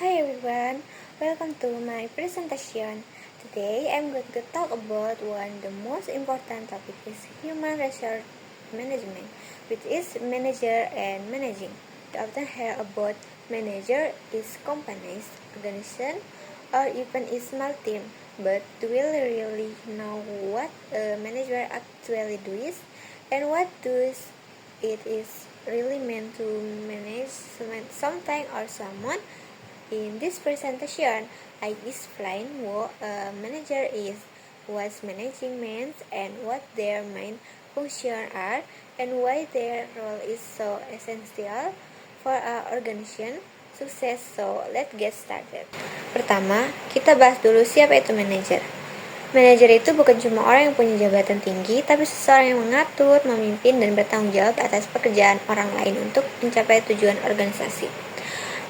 Hi everyone, welcome to my presentation. Today I'm going to talk about one of the most important topic is human resource management, which is manager and managing. We often hear about manager is companies, organization, or even a small team. But do we really know what a manager actually does and what does it is really meant to manage something or someone? In this presentation, I explain what a manager is, what managing means, and what their main functions are, and why their role is so essential for our organization sukses. So, let's get started. Pertama, kita bahas dulu siapa itu manajer. Manajer itu bukan cuma orang yang punya jabatan tinggi, tapi seseorang yang mengatur, memimpin, dan bertanggung jawab atas pekerjaan orang lain untuk mencapai tujuan organisasi.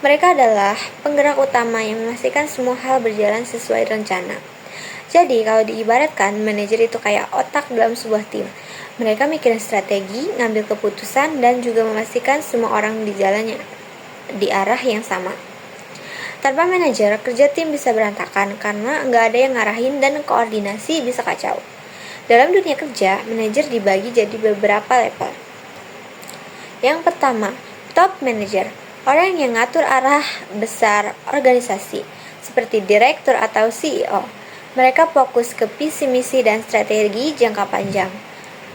Mereka adalah penggerak utama yang memastikan semua hal berjalan sesuai rencana. Jadi, kalau diibaratkan, manajer itu kayak otak dalam sebuah tim. Mereka mikirin strategi, ngambil keputusan, dan juga memastikan semua orang di jalannya di arah yang sama. Tanpa manajer, kerja tim bisa berantakan karena nggak ada yang ngarahin dan koordinasi bisa kacau. Dalam dunia kerja, manajer dibagi jadi beberapa level. Yang pertama, top manager. Orang yang ngatur arah besar organisasi, seperti direktur atau CEO. Mereka fokus ke visi misi dan strategi jangka panjang.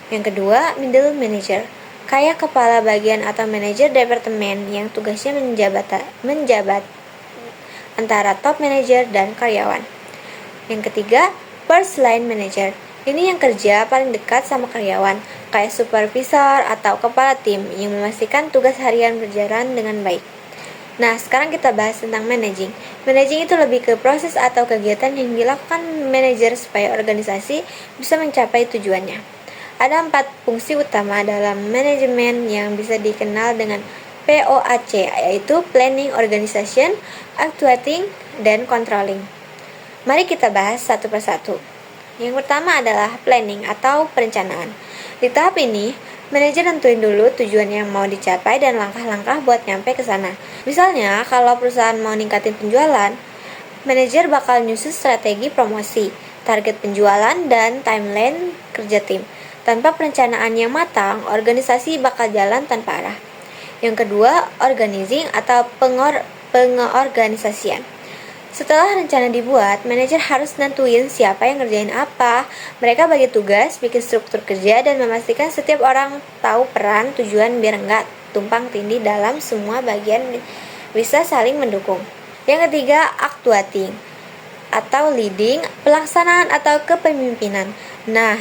Yang kedua, middle manager. Kayak kepala bagian atau manajer departemen yang tugasnya menjabat antara top manager dan karyawan. Yang ketiga, first line manager. Ini yang kerja paling dekat sama karyawan, kayak supervisor atau kepala tim yang memastikan tugas harian berjalan dengan baik. Nah, sekarang kita bahas tentang managing. Managing itu lebih ke proses atau kegiatan yang dilakukan manajer supaya organisasi bisa mencapai tujuannya. Ada 4 fungsi utama dalam manajemen yang bisa dikenal dengan POAC, yaitu Planning, Organization, Actuating, dan Controlling. Mari kita bahas satu persatu. Yang pertama adalah planning atau perencanaan. Di tahap ini, manajer nentuin dulu tujuan yang mau dicapai dan langkah-langkah buat nyampe ke sana. Misalnya, kalau perusahaan mau ningkatin penjualan, manajer bakal nyusun strategi promosi, target penjualan, dan timeline kerja tim. Tanpa perencanaan yang matang, organisasi bakal jalan tanpa arah. Yang kedua, organizing atau pengeorganisasian. Setelah rencana dibuat, manajer harus nentuin siapa yang ngerjain apa. Mereka bagi tugas, bikin struktur kerja, dan memastikan setiap orang tahu peran tujuan biar nggak tumpang tindih dalam semua bagian bisa saling mendukung. Yang ketiga, actuating atau leading, pelaksanaan atau kepemimpinan. Nah,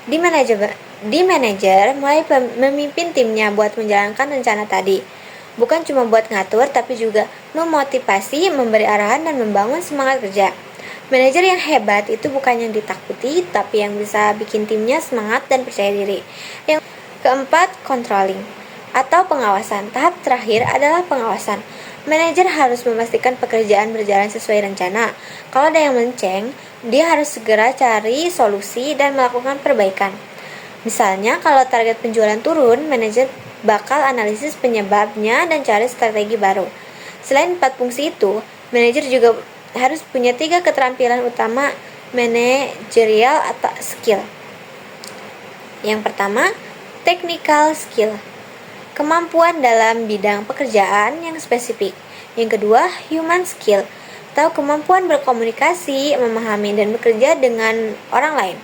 di manajer mulai memimpin timnya buat menjalankan rencana tadi. Bukan cuma buat ngatur, tapi juga memotivasi, memberi arahan, dan membangun semangat kerja. Manajer yang hebat itu bukan yang ditakuti, tapi yang bisa bikin timnya semangat dan percaya diri. Yang keempat, controlling atau pengawasan. Tahap terakhir adalah pengawasan. Manajer harus memastikan pekerjaan berjalan sesuai rencana. Kalau ada yang melenceng, dia harus segera cari solusi dan melakukan perbaikan. Misalnya, kalau target penjualan turun, manajer bakal analisis penyebabnya dan cari strategi baru. Selain 4 fungsi itu, manajer juga harus punya 3 keterampilan utama manajerial atau skill. Yang pertama, technical skill. Kemampuan dalam bidang pekerjaan yang spesifik. Yang kedua, human skill atau kemampuan berkomunikasi, memahami, dan bekerja dengan orang lain.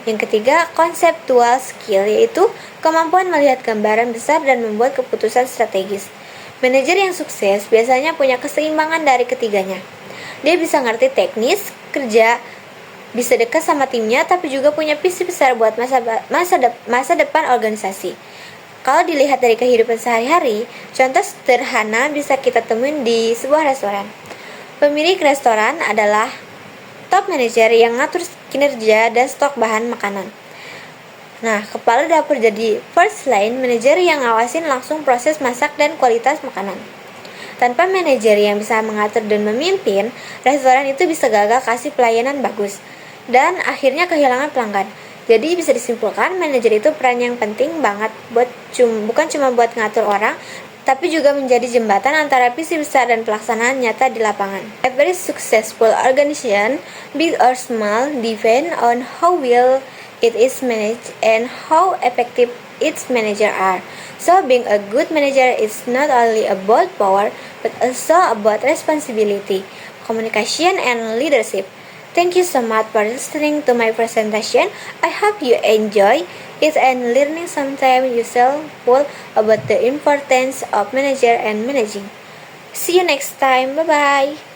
Yang ketiga, conceptual skill, yaitu kemampuan melihat gambaran besar dan membuat keputusan strategis. Manajer yang sukses biasanya punya keseimbangan dari ketiganya. Dia bisa ngerti teknis, kerja, bisa dekat sama timnya, tapi juga punya visi besar buat masa depan organisasi. Kalau dilihat dari kehidupan sehari-hari, contoh sederhana bisa kita temuin di sebuah restoran. Pemilik restoran adalah top manager yang ngatur kinerja dan stok bahan makanan. Nah, kepala dapur jadi first line manager yang ngawasin langsung proses masak dan kualitas makanan. Tanpa manajer yang bisa mengatur dan memimpin, restoran itu bisa gagal kasih pelayanan bagus dan akhirnya kehilangan pelanggan. Jadi bisa disimpulkan manajer itu peran yang penting banget bukan cuma buat ngatur orang, tapi juga menjadi jembatan antara visi besar dan pelaksanaan nyata di lapangan. Every successful organization, big or small, depends on how well it is managed and how effective its managers are. So being a good manager is not only about power, but also about responsibility, communication, and leadership. Thank you so much for listening to my presentation. I hope you enjoy it and learning something useful about the importance of manager and managing. See you next time. Bye bye.